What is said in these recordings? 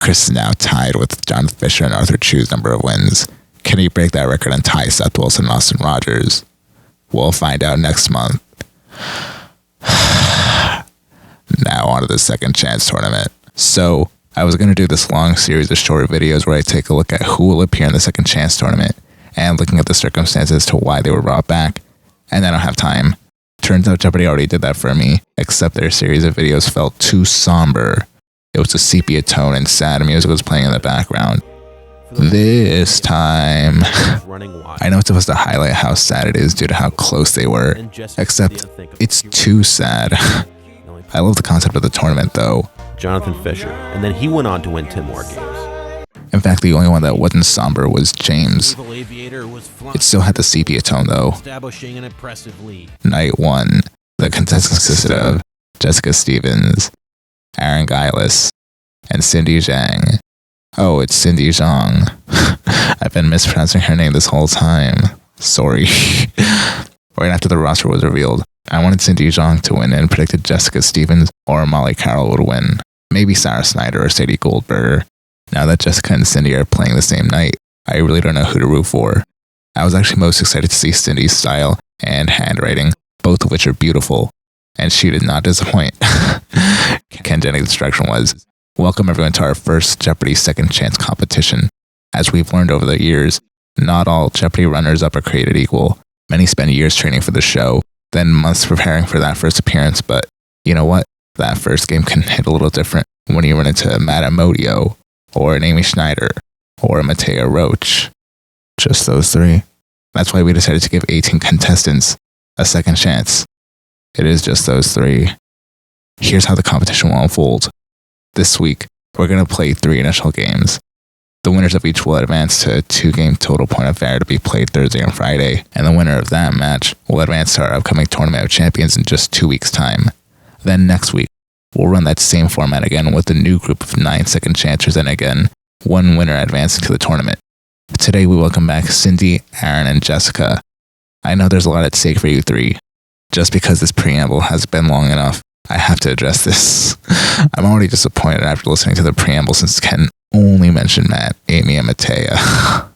Chris is now tied with Jonathan Fisher and Arthur Chu's number of wins. Can he break that record and tie Seth Wilson and Austin Rogers? We'll find out next month. Now on to the Second Chance tournament. So, I was going to do this long series of short videos where I take a look at who will appear in the Second Chance tournament and looking at the circumstances to why they were brought back, and I don't have time. Turns out Jeopardy already did that for me, except their series of videos felt too somber. It was a sepia tone and sad music was playing in the background. This time, I know it's supposed to highlight how sad it is due to how close they were, except it's too sad. I love the concept of the tournament though. Jonathan Fisher, and then he went on to win 10 more games. In fact, the only one that wasn't somber was James. It still had the sepia tone though. Night 1, the contestants consisted of Jessica Stevens, Aaron Gillis, and Cindy Zhang. Oh, it's Cindy Zhang. I've been mispronouncing her name this whole time. Sorry. Right after the roster was revealed, I wanted Cindy Zhang to win and predicted Jessica Stevens or Molly Carroll would win. Maybe Sarah Snyder or Sadie Goldberger. Now that Jessica and Cindy are playing the same night, I really don't know who to root for. I was actually most excited to see Cindy's style and handwriting, both of which are beautiful, and she did not disappoint. Ken Jennings' instruction was, "Welcome everyone to our first Jeopardy Second Chance competition. As we've learned over the years, not all Jeopardy runners-up are created equal. Many spend years training for the show, then months preparing for that first appearance, but you know what? That first game can hit a little different when you run into Matt Amodio, or an Amy Schneider, or a Mattea Roach. Just those three. That's why we decided to give 18 contestants a second chance. It is just those three. Here's how the competition will unfold. This week, we're going to play 3 initial games. The winners of each will advance to a 2-game total point affair to be played Thursday and Friday, and the winner of that match will advance to our upcoming Tournament of Champions in just 2 weeks' time. Then next week, we'll run that same format again with a new group of 9 second chancers and again, 1 winner advancing to the tournament. Today we welcome back Cindy, Aaron, and Jessica. I know there's a lot at stake for you 3. Just because this preamble has been long enough, I have to address this. I'm already disappointed after listening to the preamble since Ken only mentioned Matt, Amy, and Mattea.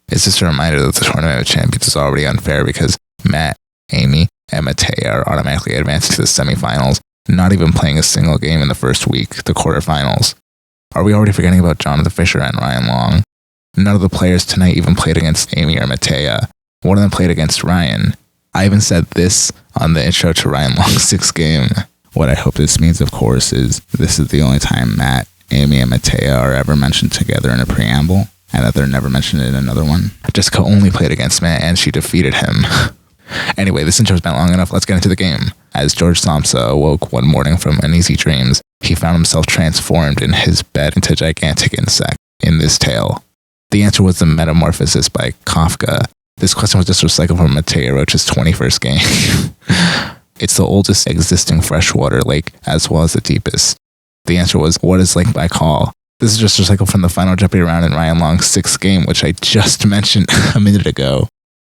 It's just a reminder that the Tournament of Champions is already unfair because Matt, Amy, and Mattea are automatically advancing to the semifinals, not even playing a single game in the first week, the quarterfinals. Are we already forgetting about Jonathan Fisher and Ryan Long? None of the players tonight even played against Amy or Mattea. One of them played against Ryan. I even said this on the intro to Ryan Long's 6th game. What I hope this means, of course, is this is the only time Matt, Amy, and Mattea are ever mentioned together in a preamble, and that they're never mentioned in another one. Jessica only played against Matt, and she defeated him. Anyway, this intro's been long enough, let's get into the game. As George Samsa awoke one morning from uneasy dreams, he found himself transformed in his bed into a gigantic insect in this tale. The answer was the Metamorphosis by Kafka. This question was just recycled from Mattea Roach's 21st game. It's the oldest existing freshwater lake, as well as the deepest. The answer was, what is Lake Baikal? This is just recycled from the final Jeopardy round in Ryan Long's 6th game, which I just mentioned a minute ago.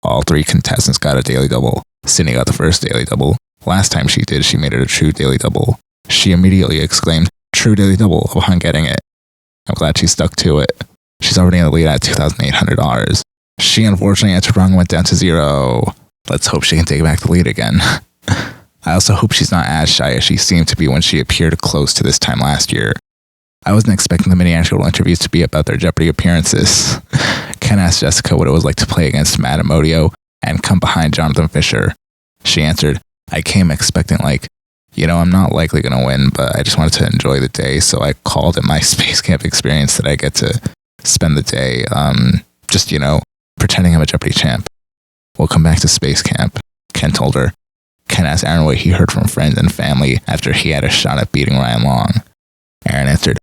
All 3 contestants got a daily double. Cindy got the first daily double. Last time she did, she made it a true daily double. She immediately exclaimed, "True daily double," upon getting it. I'm glad she stuck to it. She's already in the lead at $2,800. She unfortunately answered wrong and went down to 0. Let's hope she can take back the lead again. I also hope she's not as shy as she seemed to be when she appeared close to this time last year. I wasn't expecting the mini-actual interviews to be about their Jeopardy appearances. Ken asked Jessica what it was like to play against Matt Amodio and come behind Jonathan Fisher. She answered, "I came expecting I'm not likely going to win, but I just wanted to enjoy the day, so I called it my space camp experience that I get to spend the day, pretending I'm a Jeopardy champ. We'll come back to space camp," Ken told her. Ken asked Aaron what he heard from friends and family after he had a shot at beating Ryan Long. Aaron answered,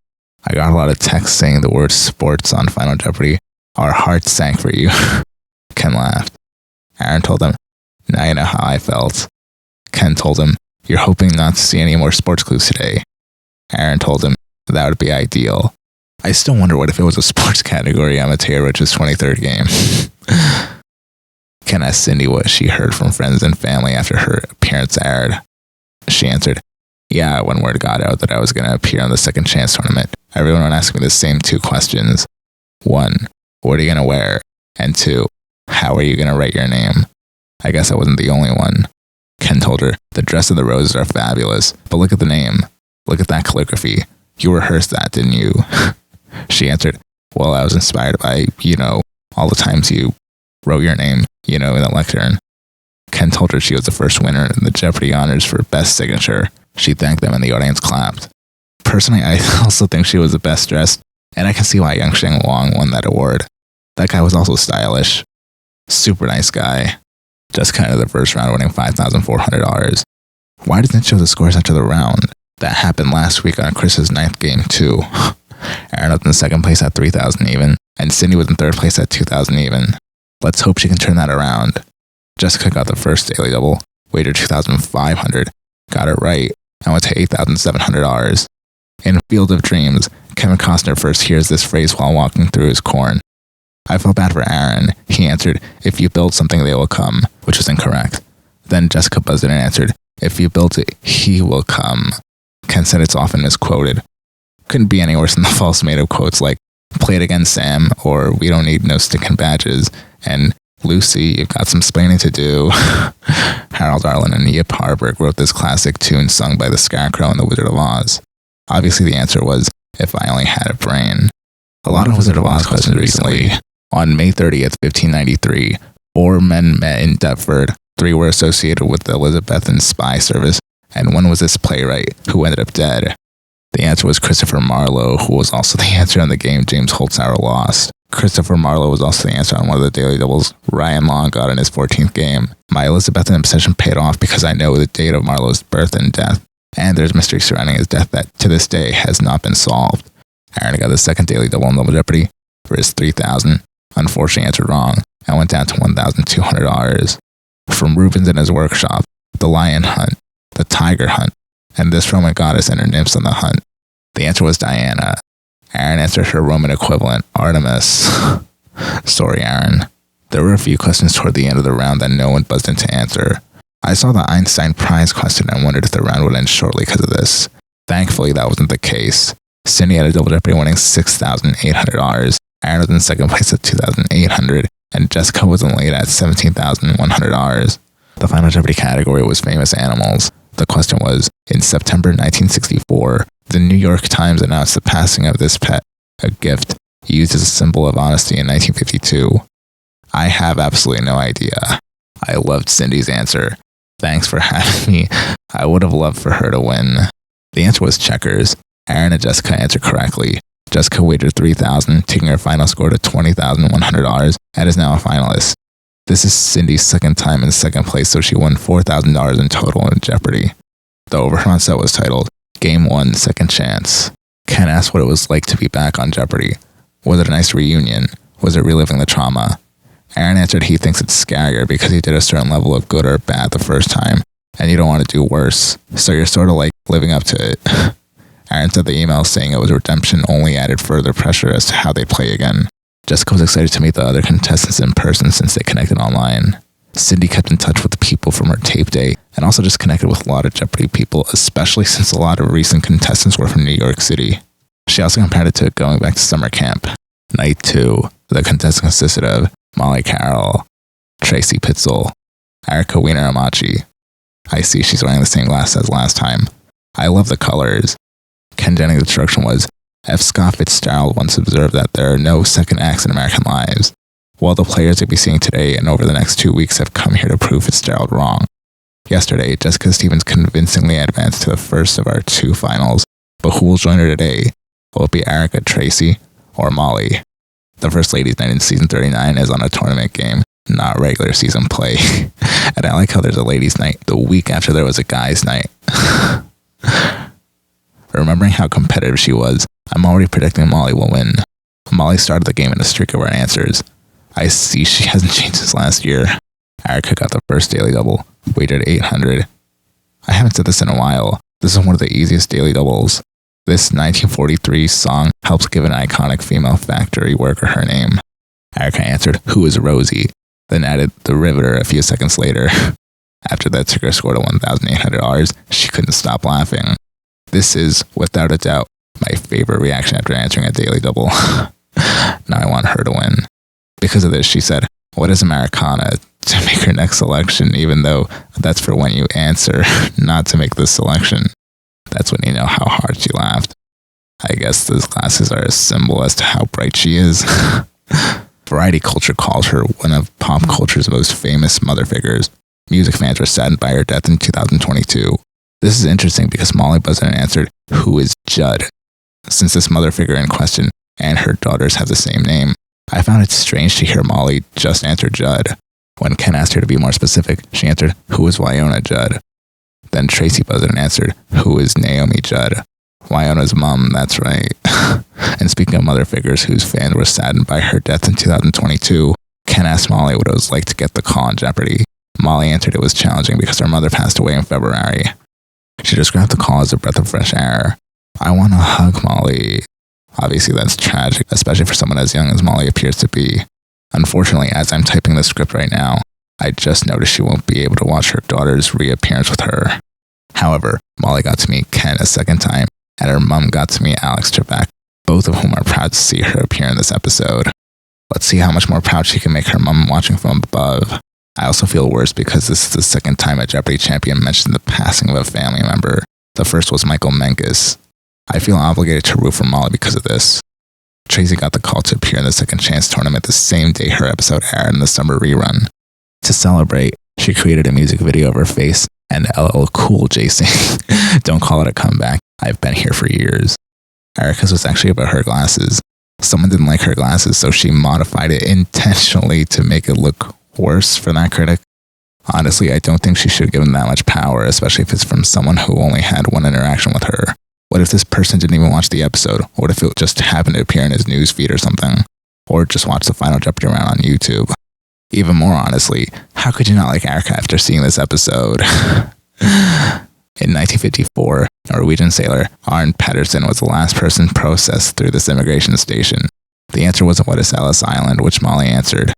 "I got a lot of texts saying the word sports on Final Jeopardy. Our hearts sank for you." Ken laughed. Aaron told him, "Now you know how I felt." Ken told him, "You're hoping not to see any more sports clues today." Aaron told him, "That would be ideal." I still wonder what if it was a sports category on Mattea Roach's 23rd game. Ken asked Cindy what she heard from friends and family after her appearance aired. She answered, Yeah, when word got out that I was going to appear on the Second Chance tournament, everyone would ask me the same 2 questions. 1, what are you going to wear? And 2, how are you going to write your name? I guess I wasn't the only one. Ken told her, the dress and the roses are fabulous, but look at the name. Look at that calligraphy. You rehearsed that, didn't you? She answered, well, I was inspired by, all the times you wrote your name, in the lectern. Ken told her she was the first winner in the Jeopardy honors for best signature. She thanked them and the audience clapped. Personally, I also think she was the best dressed, and I can see why Yang Sheng Wang won that award. That guy was also stylish. Super nice guy. Just kind of the first round winning $5,400. Why didn't it show the scores after the round? That happened last week on Chris's 9th game too. Aaron was in 2nd place at 3,000 even, and Cindy was in 3rd place at 2,000 even. Let's hope she can turn that around. Jessica got the first daily double, wagered $2,500, got it right, and went to $8,700. In Field of Dreams, Kevin Costner first hears this phrase while walking through his corn. I felt bad for Aaron. He answered, if you build something, they will come, which was incorrect. Then Jessica buzzed in and answered, if you build it, he will come. Ken said it's often misquoted. Couldn't be any worse than the false made-up quotes like, play it again, Sam, or we don't need no sticking badges, and Lucy, you've got some splaining to do. Harold Arlen and Yip Harburg wrote this classic tune sung by the Scarecrow and the Wizard of Oz. Obviously the answer was, if I only had a brain. A lot of Wizard of Oz questions recently. On May 30th, 1593, 4 men met in Deptford. 3 were associated with the Elizabethan spy service, and 1 was this playwright, who ended up dead. The answer was Christopher Marlowe, who was also the answer on the game James Holzhauer lost. Christopher Marlowe was also the answer on one of the daily doubles Ryan Long got in his 14th game. My Elizabethan obsession paid off because I know the date of Marlowe's birth and death, and there's mystery surrounding his death that, to this day, has not been solved. Aaron got the 2nd daily double in Double Jeopardy for his $3,000. Unfortunately answered wrong, and went down to $1,200. From Rubens in his workshop, the lion hunt, the tiger hunt, and this Roman goddess and her nymphs on the hunt. The answer was Diana. Aaron answered her Roman equivalent, Artemis. Sorry, Aaron. There were a few questions toward the end of the round that no one buzzed in to answer. I saw the Einstein prize question and wondered if the round would end shortly because of this. Thankfully, that wasn't the case. Cindy had a Double Jeopardy winning $6,800. Aaron was in 2nd place at $2,800, and Jessica was in the lead at $17,100. The final Jeopardy category was famous animals. The question was, in September 1964, the New York Times announced the passing of this pet, a gift used as a symbol of honesty in 1952. I have absolutely no idea. I loved Cindy's answer. Thanks for having me. I would have loved for her to win. The answer was checkers. Aaron and Jessica answered correctly. Jessica wagered $3,000, taking her final score to $20,100, and is now a finalist. This is Cindy's 2nd time in 2nd place, so she won $4,000 in total in Jeopardy! The overrun set was titled, Game 1, Second Chance. Ken asked what it was like to be back on Jeopardy! Was it a nice reunion? Was it reliving the trauma? Aaron answered he thinks it's scarier because he did a certain level of good or bad the first time, and you don't want to do worse, so you're sort of like living up to it. Aaron said the email saying it was redemption only added further pressure as to how they play again. Jessica was excited to meet the other contestants in person since they connected online. Cindy kept in touch with the people from her tape day and also just connected with a lot of Jeopardy people, especially since a lot of recent contestants were from New York City. She also compared it to going back to summer camp. Night 2, the contestants consisted of Molly Carroll, Tracy Pitzel, Erica Wiener Amachi. I see she's wearing the same glasses as last time. I love the colors. Ken Jennings' instruction was, F. Scott Fitzgerald once observed that there are no second acts in American lives. Well, the players you'll be seeing today and over the next 2 weeks have come here to prove Fitzgerald wrong. Yesterday, Jessica Stevens convincingly advanced to the first of our 2 finals, but who will join her today? Will it be Erica, Tracy, or Molly? The First Ladies' Night in Season 39 is on a tournament game, not regular season play. And I like how there's a ladies' night the week after there was a guys' night. Remembering how competitive she was, I'm already predicting Molly will win. Molly started the game in a streak of her answers. I see she hasn't changed since last year. Erica got the first daily double, wagered $800. I haven't said this in a while. This is one of the easiest daily doubles. This 1943 song helps give an iconic female factory worker her name. Erica answered, "Who is Rosie?" Then added the Riveter a few seconds later. After that took her score to $1,800, she couldn't stop laughing. This is, without a doubt, my favorite reaction after answering a Daily Double. Now I want her to win. Because of this, she said, "What is Americana?" to make her next selection, even though that's for when you answer, not to make this selection. That's when you know how hard she laughed. I guess those glasses are a symbol as to how bright she is. Variety Culture calls her one of pop culture's most famous mother figures. Music fans were saddened by her death in 2022. This is interesting because Molly buzzed in and answered, "Who is Judd?" Since this mother figure in question and her daughters have the same name, I found it strange to hear Molly just answer Judd. When Ken asked her to be more specific, she answered, "Who is Wynonna Judd?" Then Tracy buzzed in and answered, "Who is Naomi Judd?" Wynonna's mom, that's right. And speaking of mother figures whose fans were saddened by her death in 2022, Ken asked Molly what it was like to get the call on Jeopardy. Molly answered it was challenging because her mother passed away in February. She described the call as a breath of fresh air. I want to hug Molly. Obviously that's tragic, especially for someone as young as Molly appears to be. Unfortunately, as I'm typing the script right now, I just noticed she won't be able to watch her daughter's reappearance with her. However, Molly got to meet Ken a second time, and her mom got to meet Alex Trebek, both of whom are proud to see her appear in this episode. Let's see how much more proud she can make her mom watching from above. I also feel worse because this is the second time a Jeopardy champion mentioned the passing of a family member. The first was Michael Menkes. I feel obligated to root for Molly because of this. Tracy got the call to appear in the Second Chance tournament the same day her episode aired in the summer rerun. To celebrate, she created a music video of her face and LL Cool J saying, "Don't call it a comeback. I've been here for years." Erica's was actually about her glasses. Someone didn't like her glasses, so she modified it intentionally to make it look worse for that critic. Honestly, I don't think she should give him that much power, especially if it's from someone who only had one interaction with her. What if this person didn't even watch the episode? Or what if it just happened to appear in his news feed or something? Or just watch the final Jeopardy round on YouTube? Even more honestly, how could you not like Erica after seeing this episode? In 1954, Norwegian sailor Arne Pedersen was the last person processed through this immigration station. The answer wasn't what is Ellis Island, which Molly answered.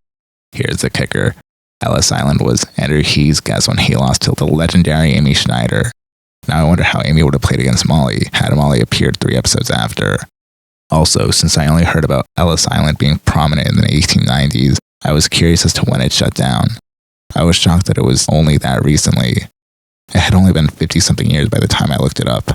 Here's the kicker. Ellis Island was Andrew He's guess when he lost to the legendary Amy Schneider. Now I wonder how Amy would have played against Molly had Molly appeared 3 episodes after. Also, since I only heard about Ellis Island being prominent in the 1890s, I was curious as to when it shut down. I was shocked that it was only that recently. It had only been 50-something years by the time I looked it up.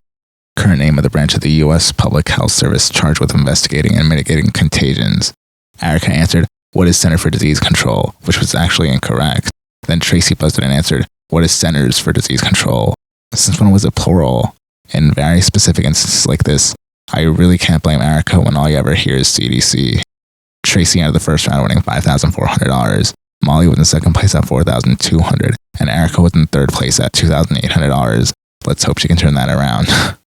Current name of the branch of the U.S. Public Health Service charged with investigating and mitigating contagions. Erica answered, "What is Center for Disease Control?" which was actually incorrect. Then Tracy buzzed in and answered, "What is Centers for Disease Control?" Since when was it plural? In very specific instances like this, I really can't blame Erica when all you ever hear is CDC. Tracy entered the first round winning $5,400. Molly was in second place at $4,200, and Erica was in third place at $2,800. Let's hope she can turn that around.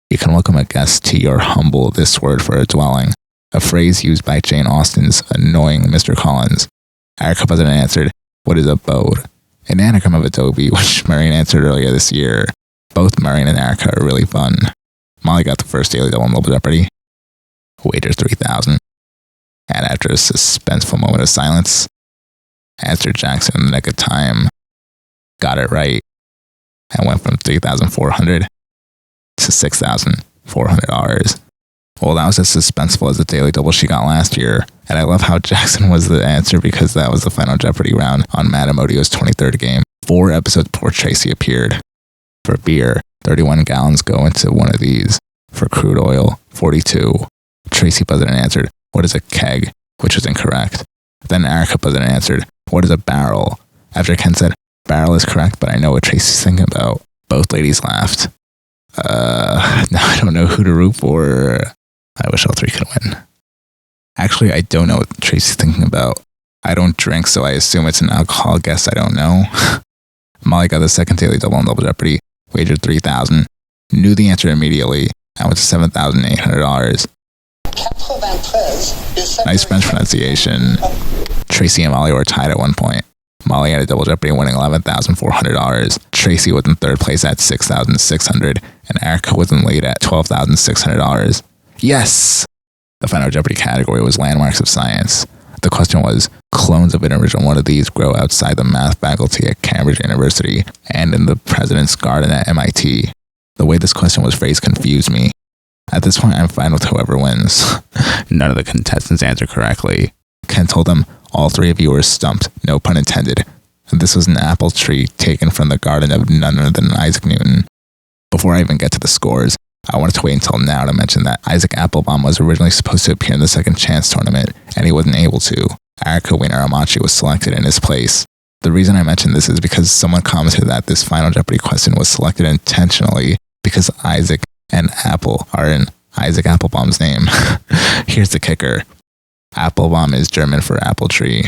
You can welcome a guest to your humble this word for a dwelling, a phrase used by Jane Austen's annoying Mr. Collins. Erica buzzed in and answered, "What is a abode?" An anagram of Adobe, which Marion answered earlier this year. Both Marion and Erica are really fun. Molly got the first Daily Double in Double Jeopardy. Wager 3,000. And after a suspenseful moment of silence, answered Jackson in the nick of time. Got it right. And went from $3,400 to $6,400. Well, that was as suspenseful as the Daily Double she got last year. And I love how Jackson was the answer because that was the final Jeopardy round on Matt Amodio's 23rd game, 4 episodes before Tracy appeared. For beer, 31 gallons go into one of these. For crude oil, 42. Tracy buzzed in and answered, "What is a keg?" which was incorrect. Then Erica buzzed in and answered, "What is a barrel?" After Ken said, "Barrel is correct, but I know what Tracy's thinking about." Both ladies laughed. Now I don't know who to root for. I wish all 3 could win. Actually, I don't know what Tracy's thinking about. I don't drink, so I assume it's an alcohol guess I don't know. Molly got the second Daily Double on Double Jeopardy, wagered $3,000, knew the answer immediately, and went to $7,800. Nice French pronunciation. Tracy and Molly were tied at one point. Molly had a Double Jeopardy winning $11,400. Tracy was in third place at $6,600, and Erica was in lead at $12,600. Yes! The final Jeopardy category was Landmarks of Science. The question was, Clones of an original one of these grow outside the math faculty at Cambridge University and in the President's Garden at MIT. The way this question was phrased confused me. At this point, I'm fine with whoever wins. None of the contestants answered correctly. Ken told them, all three of you were stumped, no pun intended. This was an apple tree taken from the garden of none other than Isaac Newton. Before I even get to the scores, I wanted to wait until now to mention that Isaac Applebaum was originally supposed to appear in the Second Chance tournament, and he wasn't able to. Erica Wiener-Amachi was selected in his place. The reason I mention this is because someone commented that this Final Jeopardy question was selected intentionally because Isaac and Apple are in Isaac Applebaum's name. Here's the kicker. Applebaum is German for apple tree,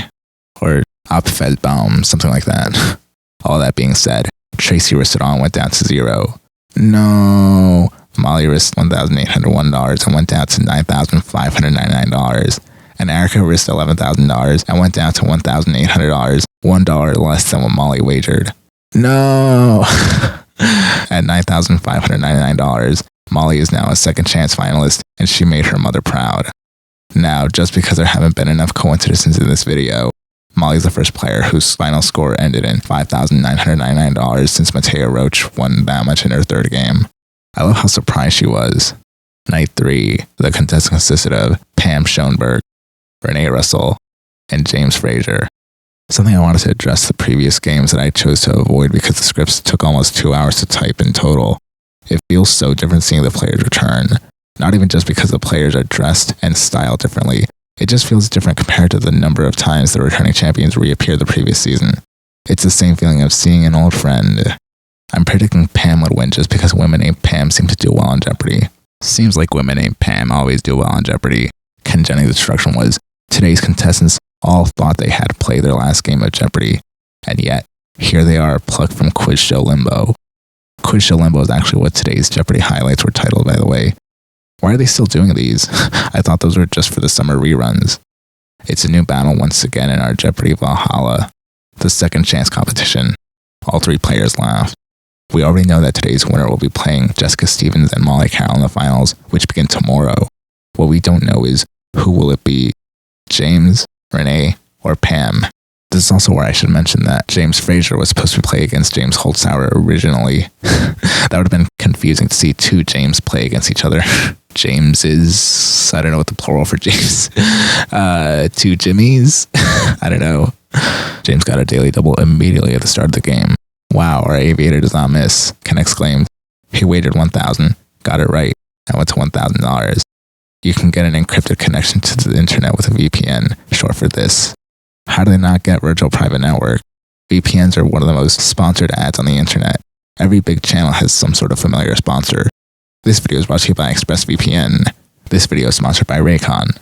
or Apfelbaum, something like that. All that being said, Tracy risked it all and went down to $0. No. Molly risked $1,801 and went down to $9,599. And Erica risked $11,000 and went down to $1,800, $1 less than what Molly wagered. No! At $9,599, Molly is now a Second Chance finalist, and she made her mother proud. Now, just because there haven't been enough coincidences in this video, Molly's the first player whose final score ended in $5,999 since Mattea Roach won that much in her third game. I love how surprised she was. Night 3, the contestants consisted of Pam Schoenberg, Renee Russell, and James Frazier. Something I wanted to address the previous games that I chose to avoid because the scripts took almost 2 hours to type in total. It feels so different seeing the players return. Not even just because the players are dressed and styled differently. It just feels different compared to the number of times the returning champions reappeared the previous season. It's the same feeling of seeing an old friend. I'm predicting Pam would win just because women named Pam seem to do well on Jeopardy. Seems like women named Pam always do well on Jeopardy. Ken Jennings' instruction was, today's contestants all thought they had to play their last game of Jeopardy. And yet, here they are plucked from Quiz Show Limbo. Quiz Show Limbo is actually what today's Jeopardy highlights were titled, by the way. Why are they still doing these? I thought those were just for the summer reruns. It's a new battle once again in our Jeopardy Valhalla, the Second Chance competition. All three players laughed. We already know that today's winner will be playing Jessica Stevens and Molly Carroll in the finals, which begin tomorrow. What we don't know is, who will it be? James, Renee, or Pam? This is also where I should mention that James Frazier was supposed to play against James Holzhauer originally. That would have been confusing to see two James play against each other. James is, I don't know what the plural for James. Two Jimmys? I don't know. James got a daily double immediately at the start of the game. Wow, our aviator does not miss, Ken exclaimed. He wagered $1,000, got it right, and went to $1,000. You can get an encrypted connection to the internet with a VPN, short for this. How do they not get virtual private network? VPNs are one of the most sponsored ads on the internet. Every big channel has some sort of familiar sponsor. This video is brought to you by ExpressVPN. This video is sponsored by Raycon.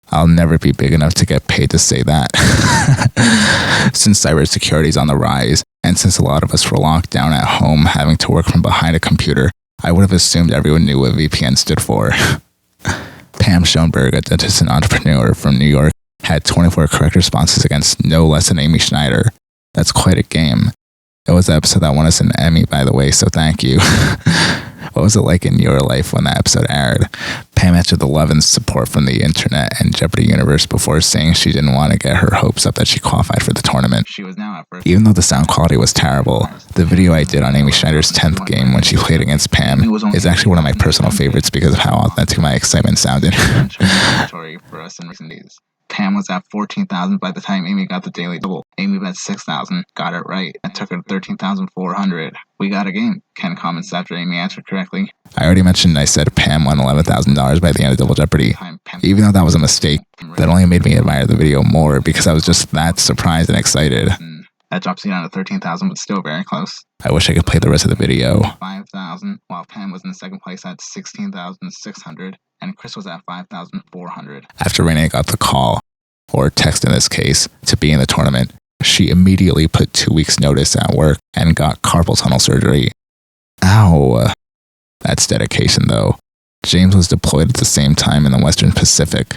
I'll never be big enough to get paid to say that. Since cybersecurity is on the rise, and since a lot of us were locked down at home having to work from behind a computer, I would have assumed everyone knew what VPN stood for. Pam Schoenberg, a dentist and entrepreneur from New York, had 24 correct responses against no less than Amy Schneider. That's quite a game. It was the episode that won us an Emmy, by the way, so thank you. What was it like in your life when that episode aired? Pam answered the love and support from the internet and Jeopardy universe before saying she didn't want to get her hopes up that she qualified for the tournament. She was now first. Even though the sound quality was terrible, the video I did on Amy Schneider's 10th game when she played against Pam is actually one of my personal favorites because of how authentic my excitement sounded. For us in recent days. Pam was at 14,000 by the time Amy got the daily double. Amy bet 6,000, got it right, and took her 13,400. We got a game, Ken comments after Amy answered correctly. I already mentioned I said Pam won $11,000 by the end of Double Jeopardy. Even though that was a mistake, that only made me admire the video more because I was just that surprised and excited. That drops you down to 13,000, but still very close. I wish I could play the rest of the video. 5,000, while Pam was in second place at 16,600, and Chris was at 5,400. After Renee got the call, or text in this case, to be in the tournament, she immediately put 2 weeks' notice at work and got carpal tunnel surgery. Ow. That's dedication, though. James was deployed at the same time in the Western Pacific.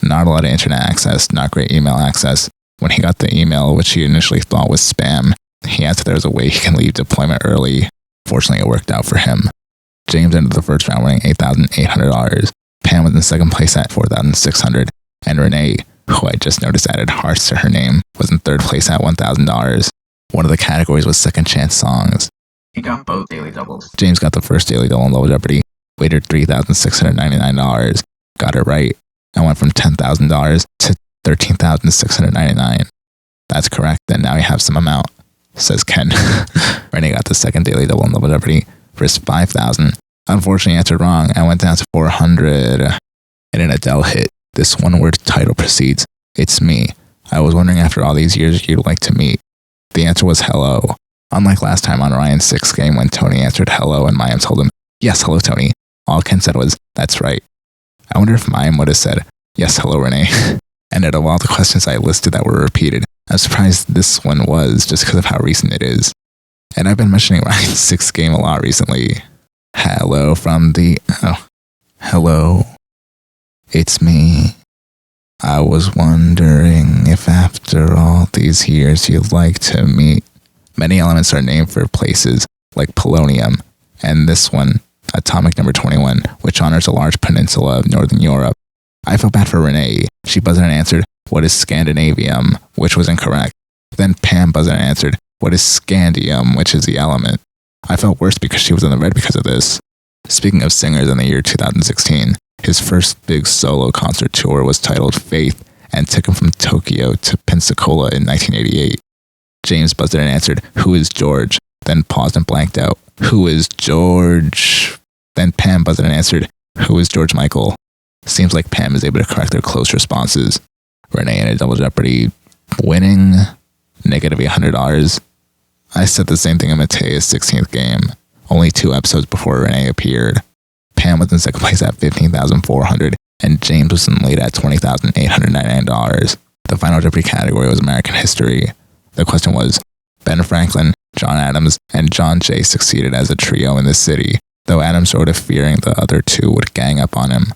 Not a lot of internet access, not great email access. When he got the email, which he initially thought was spam, he asked if there was a way he can leave deployment early. Fortunately, it worked out for him. James ended the first round winning $8,800. Pam was in second place at $4,600, and Renee who I just noticed added hearts to her name, was in third place at $1,000. One of the categories was Second Chance songs. He got both daily doubles. James got the first daily double in Double Jeopardy, wagered $3,699, got it right, and went from $10,000 to $13,699. That's correct, and now you have some amount, says Ken. Renee got the second daily double in Double Jeopardy, risked $5,000. Unfortunately, answered wrong and went down to $400. And an Adele hit. This one-word title proceeds, "It's me. I was wondering after all these years you'd like to meet." The answer was hello. Unlike last time on Ryan's sixth game when Tony answered hello and Mayim told him, "Yes, hello, Tony." All Ken said was, "That's right." I wonder if Mayim would have said, "Yes, hello, Renee." And out of all the questions I listed that were repeated, I'm surprised this one was just because of how recent it is. And I've been mentioning Ryan's sixth game a lot recently. Hello from the... hello. It's me. I was wondering if after all these years you'd like to meet. Many elements are named for places like polonium, and this one, atomic number 21, which honors a large peninsula of northern Europe. I felt bad for Renee. She buzzed and answered, "What is Scandinavium?" which was incorrect. Then Pam buzzed and answered, "What is scandium?" which is the element. I felt worse because she was in the red because of this. Speaking of singers in the year 2016, his first big solo concert tour was titled Faith and took him from Tokyo to Pensacola in 1988. James buzzed in and answered, "Who is George?" Then paused and blanked out. "Who is George?" Then Pam buzzed in and answered, "Who is George Michael?" Seems like Pam is able to correct their close responses. Renee in a Double Jeopardy winning, negative $100. I said the same thing in Matea's 16th game, only 2 episodes before Renee appeared. Pam was in second place at $15,400, and James was in lead at $20,899. The final Jeopardy category was American history. The question was, Ben Franklin, John Adams, and John Jay succeeded as a trio in this city, though Adams sort of fearing the other two would gang up on him.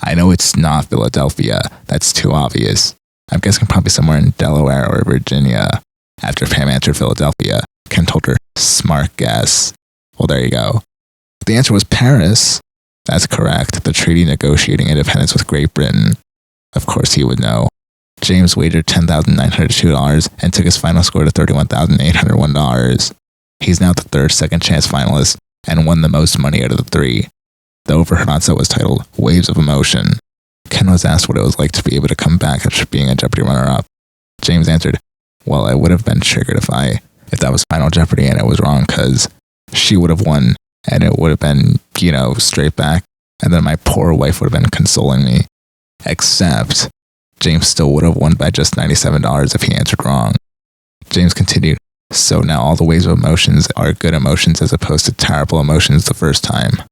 I know it's not Philadelphia, that's too obvious. I'm guessing probably somewhere in Delaware or Virginia. After Pam answered Philadelphia, Ken told her, "Smart guess." Well, there you go. The answer was Paris. That's correct, the treaty negotiating independence with Great Britain. Of course he would know. James wagered $10,902 and took his final score to $31,801. He's now the third Second Chance finalist and won the most money out of the 3. The overheard onset was titled Waves of Emotion. Ken was asked what it was like to be able to come back after being a Jeopardy runner-up. James answered, "Well, I would have been triggered if that was Final Jeopardy and it was wrong, because she would have won and it would have been, straight back, and then my poor wife would have been consoling me. Except, James still would have won by just $97 if he answered wrong." James continued, "So now all the waves of emotions are good emotions as opposed to terrible emotions the first time."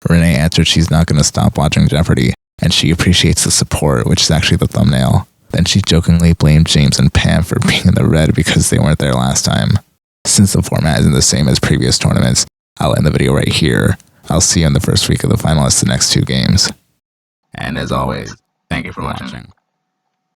Renee answered she's not going to stop watching Jeopardy, and she appreciates the support, which is actually the thumbnail. Then she jokingly blamed James and Pam for being in the red because they weren't there last time. Since the format isn't the same as previous tournaments, I'll end the video right here. I'll see you in the first week of the finalists the next 2 games. And as always, thank you for watching.